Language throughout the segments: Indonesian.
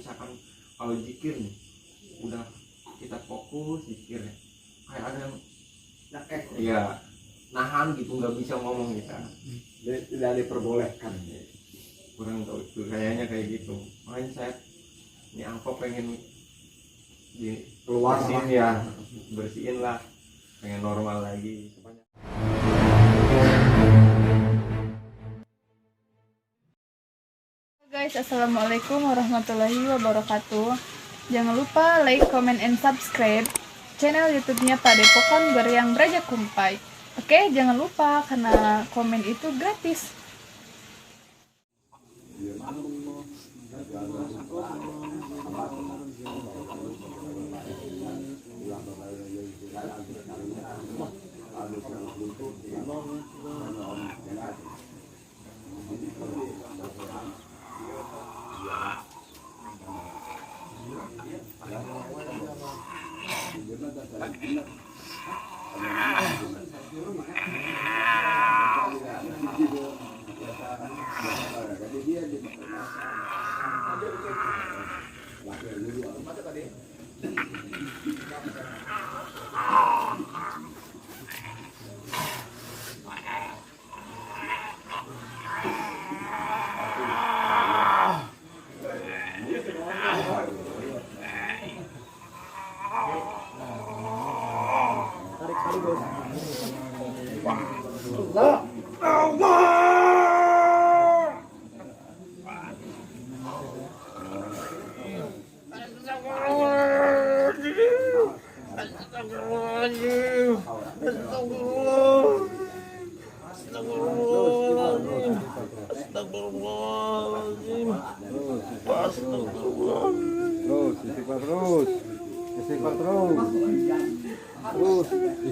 misalkan kalau zikir nih udah kita fokus zikir ya, kayak ada yang iya nahan gitu, nggak bisa ngomong kita, tidak diperbolehkan. kurang tahu itu kayaknya kayak gitu. Makanya saya ini angkop pengen Keluar bersihin ya, bersihin lah, pengen normal lagi. Guys, assalamualaikum warahmatullahi wabarakatuh. Jangan lupa like, comment, and subscribe channel YouTube-nya Padepokan Goryang Braja Kumpai. Oke, jangan lupa karena komen itu gratis.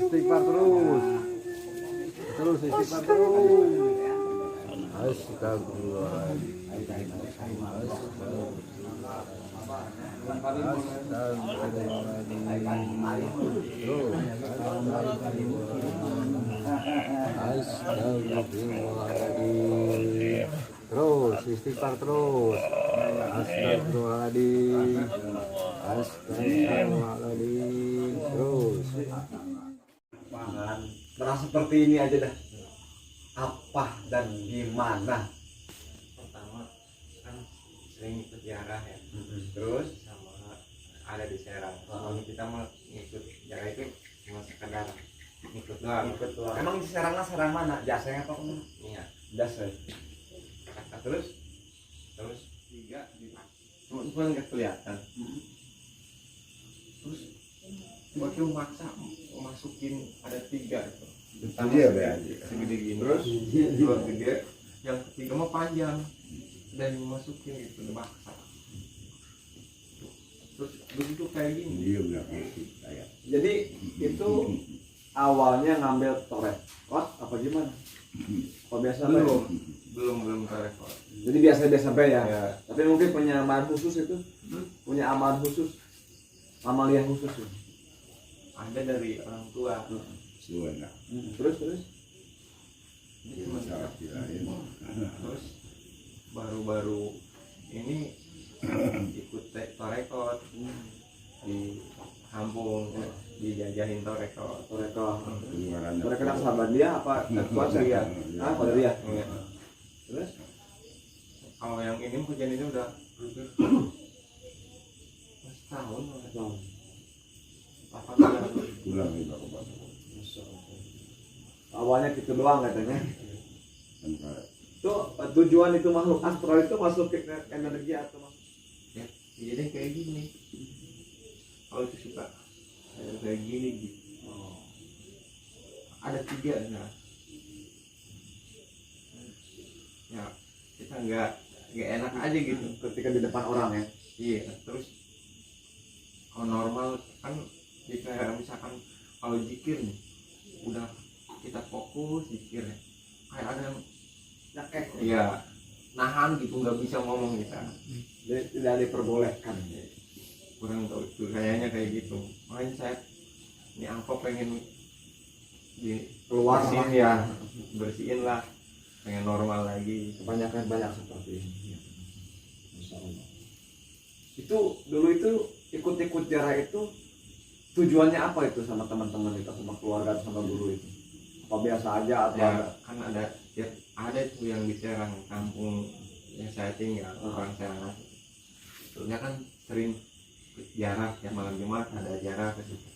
Istighfar terus. Terus istighfar terus. Astagfirullahaladzim. Terus. Nah, seperti ini aja dah. Apa dan gimana? Pertama kan sering ikut jarah ya, Terus sama ada di Serang. Kalau kita mau ngikut jarah itu cuma sekedar ngikut doang. Emang di Serang mana? Jasanya apa kamu? Iya. Jasa. Terus tiga gitu. Cuma nggak kelihatan. Terus waktu maksa masukin ada tiga itu. Dia aja. Segede gini. Terus dua gede, yang ketiga mah panjang dan masukin gitu dipaksa. Terus begitu kayak gini. jadi itu awalnya ngambil torek. Wah, apa gimana? Kok biasa Belum terekor. Jadi biasa-biasa ya. Ya. Tapi mungkin punya amalan khusus itu. Punya amalan khusus. Amalia khusus. Ada dari orang tua. Terus Ini cuma terus baru-baru ini ikut torekot di kampung, dijajahin torekot. Mereka sahabat dia apa? Kuasa dia. Pada dia. Ya. Terus Kalau yang ini hujan ini udah setahun. Apa awalnya gitu doang katanya. Tuh tujuan itu makhluk astral itu masuk ke energi atau masuk? ya, jadi kayak gini. Kalau itu suka kayak gini gitu. Ada tiga nah. Ya kita nggak enak aja gitu Ketika di depan orang ya. iya. Terus kalau normal kan jika misalkan kalau zikir nih udah kita fokus zikir ya, kayak ada yang iya nahan gitu, nggak bisa ngomong kita, Tidak diperbolehkan. kurang tahu itu kayaknya kayak gitu. Makanya saya ini angkop pengen Keluar bersihin ya, bersihin lah, pengen normal lagi. Kebanyakan banyak seperti ini. Masya Allah. Itu dulu itu ikut-ikut jarah itu tujuannya apa itu sama teman-teman itu, sama keluarga, sama guru itu? Apa biasa aja atau Ya ada? kan ada tuh yang di Serang, kampung yang saya tinggal, orang Serang. Soalnya kan sering ikut jarak ya, malam Jumat ada jarak ke situ.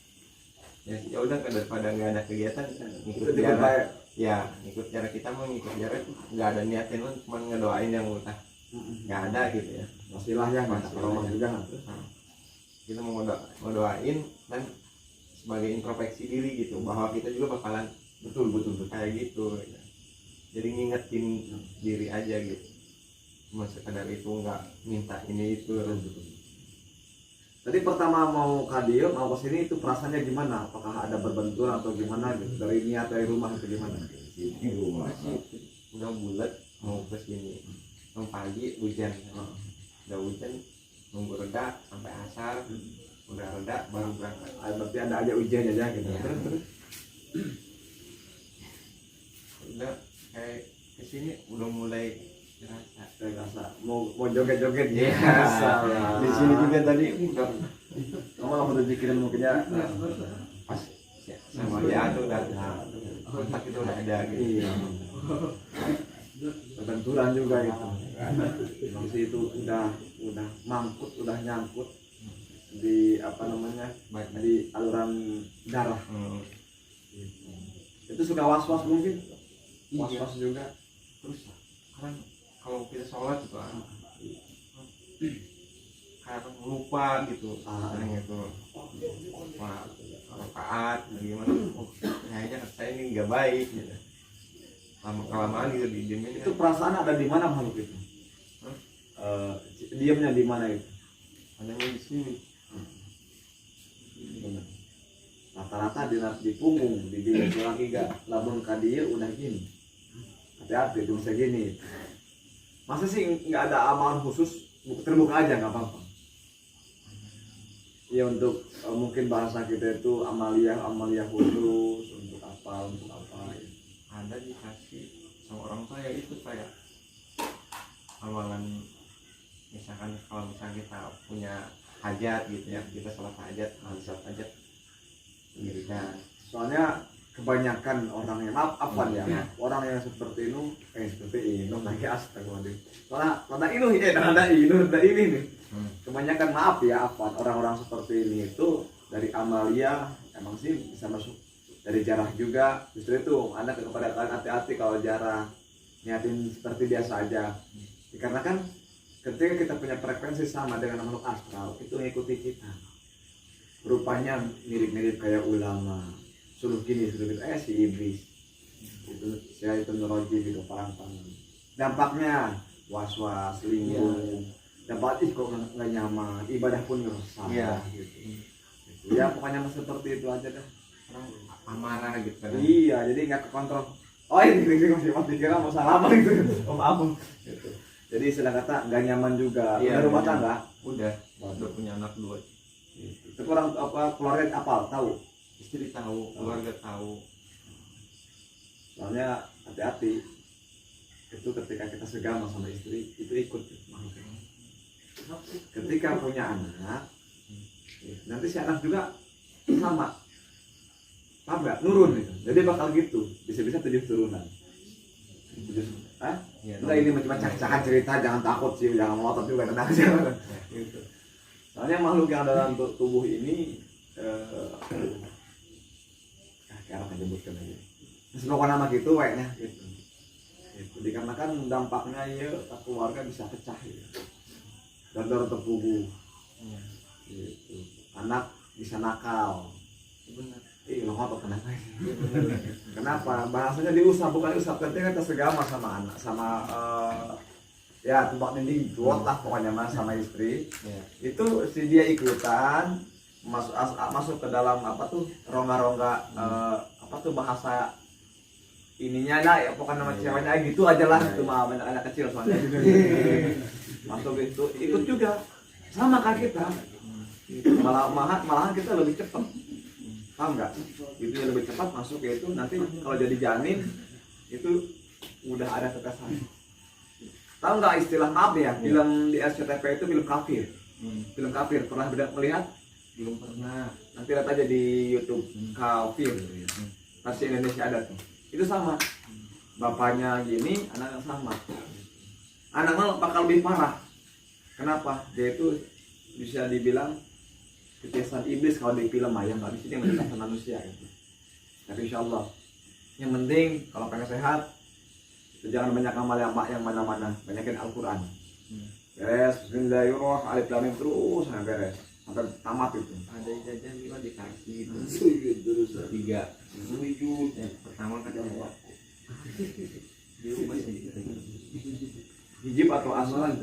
Ya udah daripada nggak ada kegiatan ngikut Ikut jarak. baik. Ya ngikut jarak, kita mau ngikut jarak nggak ada niatin, cuma ngedoain yang utah nggak ada gitu ya. Wasilah ya, nggak Wasilah orang ya. juga. Nah, kita mau ngedoain dan sebagai introspeksi diri gitu, bahwa kita juga bakalan Betul. kayak gitu ya. Jadi ngingetin diri aja gitu, cuma sekadar itu, nggak minta ini itu. Tadi pertama mau kadio, mau ke sini itu perasaannya gimana? Apakah ada berbenturan atau gimana gitu? Dari niat dari rumah itu gimana? Di rumah sih udah bulat mau ke sini, pagi hujan, udah hujan nunggu reda sampai asar, udah reda baru berangkat. Berarti ada aja ujian aja gitu. Ya. Terus. Udah kayak kesini udah mulai terasa. Saya rasa mau joget-joget Iya. biasa ya. Di sini juga tadi udah Kamu apa tuh pikiran mungkinnya? pas sama dia tuh udah kontak itu udah ada gitu. Iya. Benturan juga itu. Masih itu udah mangkut, udah nyangkut di apa namanya, di aluran darah. Itu suka was-was mungkin. Was-was juga. Terus kan kalau kita sholat itu kayak lupa gitu, sering itu rakaat gimana, kayaknya saya ini nggak baik gitu. Lama kelamaan gitu didiemin. Itu perasaan ada di mana makhluk itu? Diamnya di mana itu? adanya di sini. Rata-rata di punggung, di bibir tulang iga, labung kadia udah gini. Hati-hati itu bisa gini. Masa sih nggak ada amalan khusus, terbuka aja nggak apa-apa. Ya untuk mungkin bahasa kita itu amalia khusus untuk apa ya. Ada dikasih sama orang tua ya, itu kayak amalan, misalkan kalau misalnya kita punya hajat gitu ya, kita sholat hajat, dirikan. Soalnya kebanyakan orang yang orang yang seperti ini lagi astagfirullahaladzim. Soalnya ada ini nih. Kebanyakan orang-orang seperti ini itu dari amalia emang sih bisa masuk dari jarah juga. Justru itu Anda kepada kalian hati-hati kalau jarah, niatin seperti biasa aja. Karena kan ketika kita punya frekuensi sama dengan makhluk astral, itu mengikuti kita. Rupanya mirip-mirip kayak ulama, suruh gini si iblis itu saya itu neurologi gitu, parang dampaknya was-was, lingkungan, dapat kok nggak nyaman, ibadah pun ngerasa gitu. Ya pokoknya seperti itu aja dah. Orang amarah gitu kan. Iya, jadi nggak kekontrol. Ini masih kira mau salaman gitu. Maaf gitu. Jadi istilah kata nggak nyaman juga. Iya, Udah rumah tangga? Udah punya anak 2. Itu orang keluarga apa tahu? Istri tahu, keluarga tahu. Soalnya hati-hati. Itu ketika kita segama sama istri itu ikut makhluknya. Ketika punya anak, nanti si anak juga sama. Paham nggak? Nurun gitu. Jadi bakal gitu. Bisa-bisa 7 turunan. Ya, Enggak, ini cuma cak-cakan cerita, jangan takut sih, jangan ngotot juga, tenang aja. Gitu. Soalnya makhluk yang dalam tubuh ini kayak apa nyebutkan aja. Semoga nama gitu kayaknya gitu. Dikarenakan dampaknya ya keluarga bisa pecah ya. Dor terpuguh. Gitu. Anak bisa nakal. Benar. Ngotot kenapa? Kenapa? Bahasanya diusap, bukan usap. Ketika kita segama sama anak, sama ya tumbak dinding kuat lah pokoknya mas sama istri. Itu si dia ikutan masuk ke dalam apa tuh rongga-rongga apa tuh bahasa ininya lah ya, pokoknya nama ceweknya gitu aja lah. Itu mah anak kecil soalnya. Masuk itu ikut juga sama kayak kita. Malahan kita lebih cepat. Paham nggak? Itu yang lebih cepat masuk, yaitu nanti kalau jadi janin itu udah ada kekesan. Tahu nggak istilah, maaf ya, film di SCTV itu film kafir. Film kafir pernah melihat? Belum pernah. Nanti lihat aja di YouTube kafir. Versi Indonesia ada tuh. Itu sama. Bapaknya gini, anaknya sama. Anaknya bakal lebih parah. Kenapa? Dia itu bisa dibilang kebiasaan iblis kalau di film ayam, nggak bisa dia menciptakan manusia gitu. Tapi insya Allah yang penting kalau pengen sehat itu jangan banyak amal yang mana-mana, banyakin Al-Quran. Beres, bismillahirrahmanirrahim, alif lam mim terus sampai beres sampai tamat itu. Ada jajan juga dikasih itu. Terus 3. Yang pertama kan jawab. Di rumah sih gitu. hijib atau aslan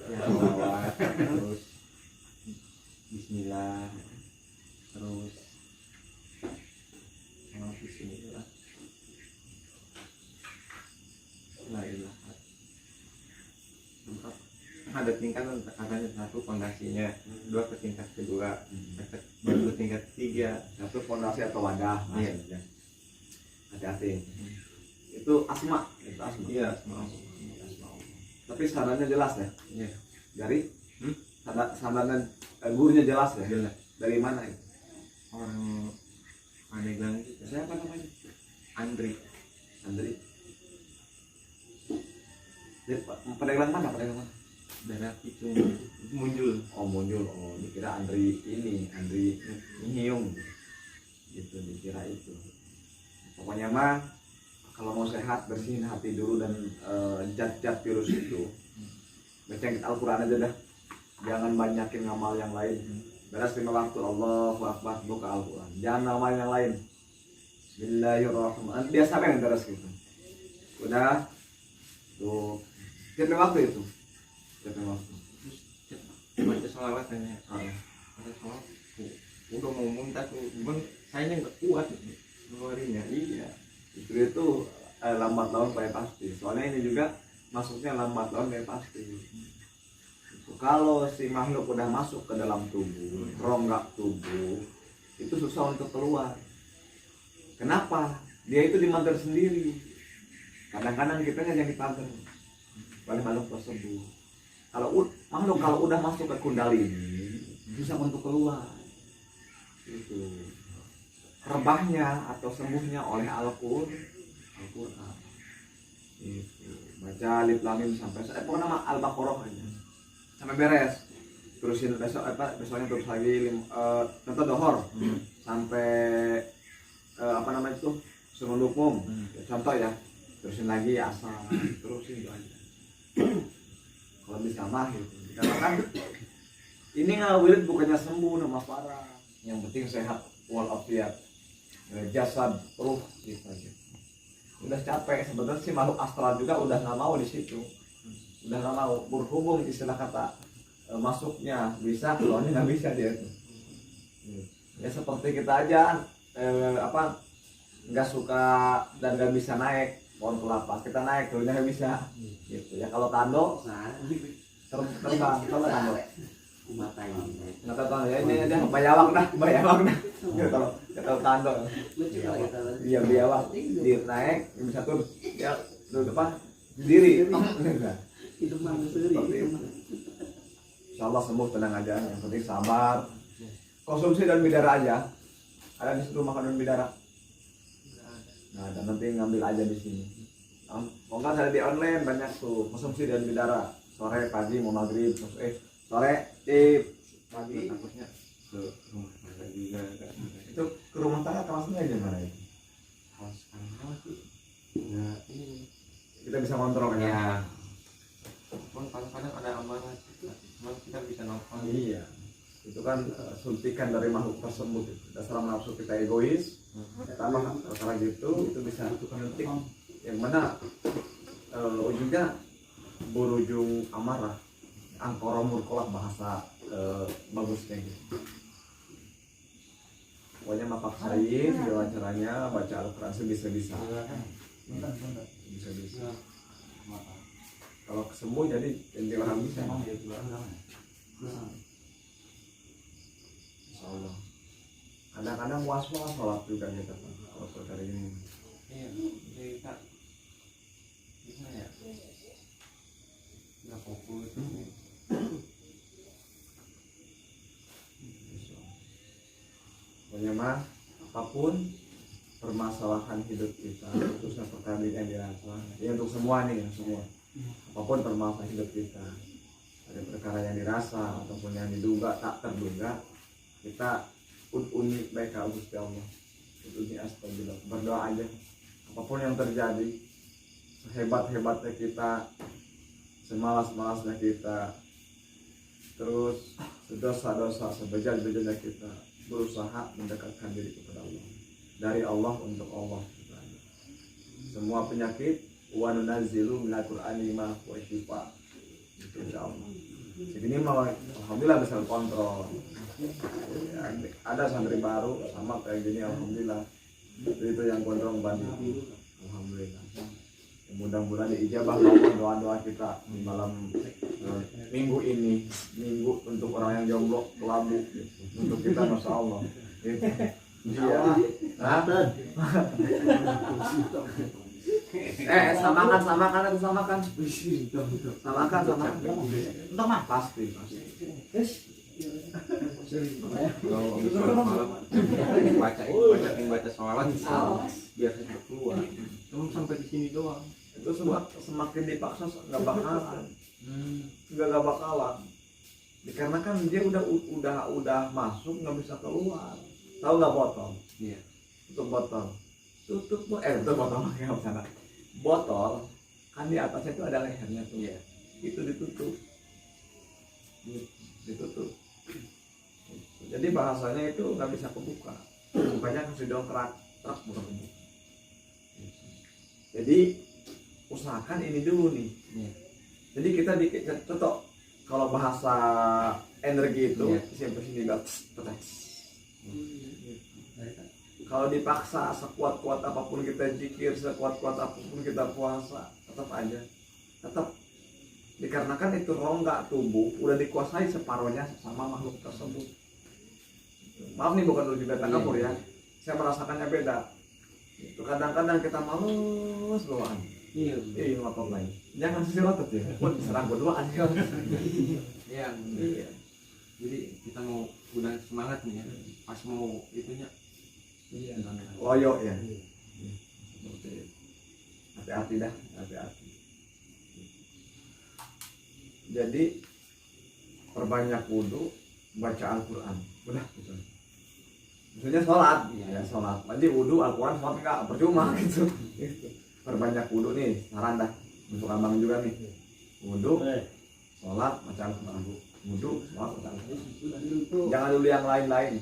Ya salawat, terus bismillah, terus sama bismillah. La ilaha. Ada tingkatan katanya, 1 fondasinya, 2 ke tingkat kedua, baru ke tingkat 3. satu fondasi atau wadah. Iya. Hati-hati. Itu asma. Iya, semua. Tapi sanadnya jelas ya. Iya. Dari sanadnya gurunya jelas ya. Jelas. Dari mana itu? Orang Pandeglang gitu. Siapa namanya? Andri. Dia Pandeglang mana? Darah Picung muncul. Oh muncul. Oh dikira Andri Nyiung. Gitu dikira itu. Pokoknya mah kalau mau sehat bersihin hati dulu dan zat-zat virus itu. Baca Al-Quran aja dah. Jangan banyakin ngamal yang lain. Beres 5 waktu Allahu Akbar buka Al-Quran. Jangan ngamal yang lain. Bismillahirrahmanirrahim. Biasa pengen terus gitu. Udah tuh. Tiap waktu itu. Baca sholawat tanya. Baca sholawat. Udah mau muntah tuh. Cuman sayanya nggak kuat ngeluarinnya. Iya. Itu lambat laun kayak pasti. Soalnya ini juga masuknya lambat laun kayak pasti. Kalau si makhluk udah masuk ke dalam tubuh, rongga tubuh, itu susah untuk keluar. Kenapa? Dia itu dimager sendiri. Kadang-kadang kita yang dipager oleh makhluk tersebut. Makhluk kalau udah masuk ke kundalini, bisa untuk keluar. Itu rebahnya atau sembuhnya oleh Al-Quran. Itu baca alif lam mim sampai pokoknya nama Al-Baqarah aja sampai beres. Terusin besoknya terus lagi contoh dohor sampai sunnah hukum. Contoh ya, terusin lagi asal terusin itu aja. Kalau bisa mah gitu. Dikatakan ini ngawirit bukannya sembuh nama parah. Yang penting sehat walafiat. Jasad, ruh gitu aja. Udah capek sebenarnya sih makhluk astral juga udah nggak mau di situ. Udah nggak mau berhubung istilah kata masuknya bisa, keluarnya nggak bisa dia tuh. Ya seperti kita aja nggak suka dan nggak bisa naik pohon kelapa, kita naik keluarnya nggak bisa. Gitu ya kalau tando terbang kalau tando. Nggak tahu ya ini aja bayawak dah. Kalau tando iya biawak dia naik bisa turun ya turun diri itu mah sendiri. Insyaallah sembuh, tenang aja, yang penting sabar. Konsumsi daun bidara aja. Ada di situ makan daun bidara? Nah, dan nanti ngambil aja di sini. Mau nggak ada di online banyak tuh konsumsi daun bidara. Sore, pagi, mau maghrib, sore, pagi. Takutnya ke rumah tangga juga. Itu ke rumah tangga termasuknya aja mana itu? Harus kan sih. Ya ini. Kita bisa kontrol ya. Cuman kadang-kadang ada amarah kita bisa nonton. Iya, itu kan suntikan dari makhluk tersebut. Dasar nafsu kita egois, tambah karena gitu itu bisa suntik yang mana ujungnya berujung amarah, angkoro murkolah bahasa bagusnya gitu. Pokoknya mapaksain gimana caranya baca Al-Quran sebisa-bisa. Bisa-bisa. Kalau sembuh jadi orang bisa. Insyaallah. Kadang-kadang was-was sholat juga kita kalau hari ini. Iya, jadi Kak. Gimana ya? Nggak fokus. karena apapun permasalahan hidup kita, khususnya perkara yang dirasa, ya untuk semua nih, semua, apapun permasalahan hidup kita, ada perkara yang dirasa ataupun yang diduga tak terduga, kita unik baik ke Gusti Allah, unik astagfirullah, berdoa aja, apapun yang terjadi, sehebat-hebatnya kita, semalas-malasnya kita, terus sedosa-dosa sebejat-bejatnya kita, berusaha mendekatkan diri kepada Allah, dari Allah untuk Allah. Semua penyakit wa nunazzilu minal qur'ani ma huwa syifaa, itu insyaallah. Segini mah alhamdulillah bisa kontrol. Ya, ada santri baru sama kayak gini alhamdulillah. Itu yang gondrong banget. Alhamdulillah. Mudah-mudahan diijabah doa-doa kita di malam minggu ini, minggu untuk orang yang jomblo, kelabu, untuk kita masya Allah. Iya. Samakan. Untuk mah pasti. Kalau malam baca sholat biar cepat keluar. Cuma sampai di sini doang. Itu semakin dipaksa nggak bakalan. Nggak bakalan. Dikarenakan dia udah masuk nggak bisa keluar. Tahu nggak botol? Iya. Tutup botol. Tutup botol nggak sana. Botol kan di atasnya itu ada lehernya tuh. Iya. Itu ditutup. Jadi bahasanya itu nggak bisa kebuka. Bukanya harus didongkrak, bukan kebuka. Jadi usahakan ini dulu nih. Iya. Jadi kita contoh kalau bahasa energi itu sampai sini nggak kalau dipaksa sekuat-kuat apapun kita zikir, sekuat-kuat apapun kita puasa, tetap dikarenakan itu rongga tubuh udah dikuasai separohnya sama makhluk tersebut. Maaf nih bukan dulu juga takabur ya, saya merasakannya beda. Itu kadang-kadang kita males doang. Iya ngotot lain. Jangan sisi otot ya. Pun serang berdoaan ya. Iya. Jadi kita mau udah semangat nih ya. Pas mau itunya. Iya. Loyo ya. Hati-hati dah, hati-hati. Jadi perbanyak wudu, baca Al-Quran. Udah gitu. Maksudnya sholat, ya sholat. Jadi wudu, Al-Quran, sholat enggak percuma gitu. Perbanyak wudu nih, saran dah untuk abang juga nih. Wudu, sholat, baca Al-Quran. Wudu, sholat, baca Al-Quran. Jangan dulu yang lain-lain.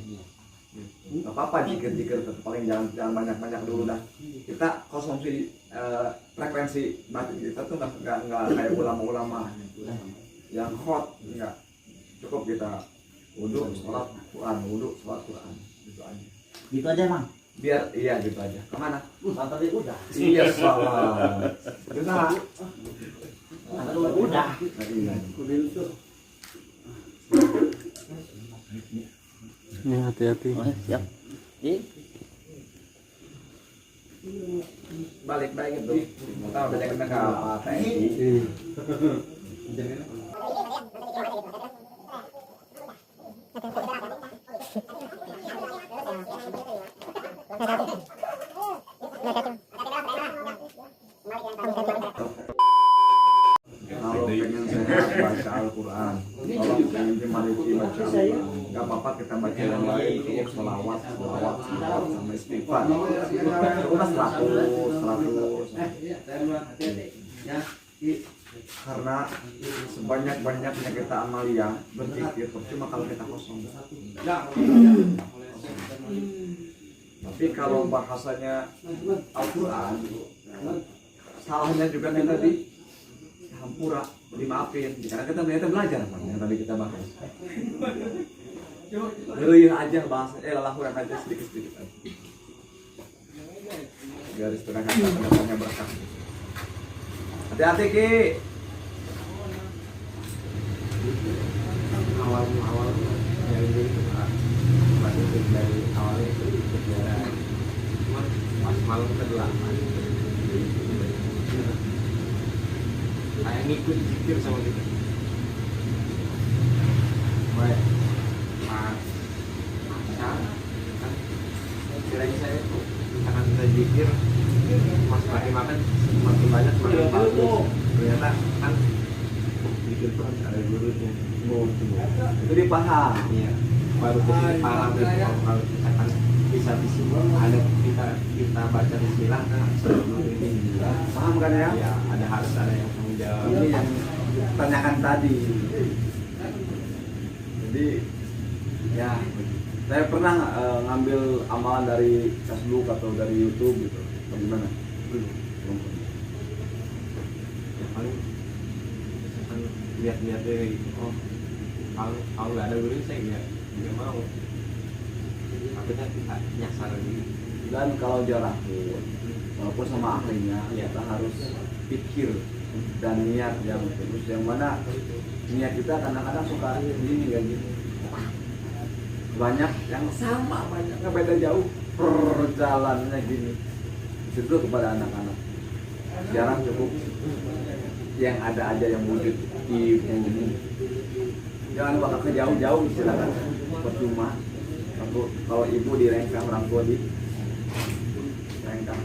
Gak apa-apa jikir-jikir, paling jangan banyak-banyak dulu dah. Kita konsumsi frekuensi batin kita tuh nggak kayak ulama-ulama yang hot, nggak cukup kita wudu, sholat, Quran, wudu, sholat, Quran, gitu aja. Gitu aja Mang. Biar iya gitu aja. Kemana? Tadi udah. Iya salah. Udah. Udah. Ya, hati-hati. Siap. Balik itu. Kita udah kena ke apa? TNI. Kalau pengen sehat baca Al-Quran, kalau pengen maliki baca Al-Quran, nggak apa-apa kita baca yang lain, cukup selawat sama istighfar. Udah 100. Karena sebanyak-banyaknya kita amalia berzikir percuma kalau kita kosong. Tapi kalau bahasanya Al-Quran, salahnya juga kita di hampura, dimaafin. Karena kita ternyata belajar yang tadi kita bahas. Ngeruih aja bahasanya, lakukan aja sedikit-sedikit aja. Garis tengah kata-katanya berkah. Hati-hati Ki. Awal dari awalnya itu berjalan. Pas malam ke-8 kayak ngikut zikir sama kita. Baik. Pas asar kan mulutnya. Itu dia paham. Iya, baru jadi paham gitu. Kalau misalkan bisa bismillah, ada kita baca bismillah, nah sebelum ini Paham kan ya? ya harus ada yang tanggung jawab. Ini yang tanyakan tadi. Jadi ya saya pernah ngambil amalan dari Facebook atau dari YouTube gitu. Bagaimana? Belum. Ya paling misalkan lihat-lihat dari oh kalau nggak ada guru saya nggak mau. Makanya kita nyasar gitu. Dan kalau jarak walaupun sama ahlinya kita harus pikir dan niat yang terus yang mana niat kita kadang-kadang suka gini gak gini banyak yang sama banyak nggak beda jauh perjalanannya gini itu kepada anak-anak jarang cukup yang ada aja yang wujud di bumi jangan bakal ke jauh-jauh istilahnya percuma kalau ibu direngkang orang tua di rengkang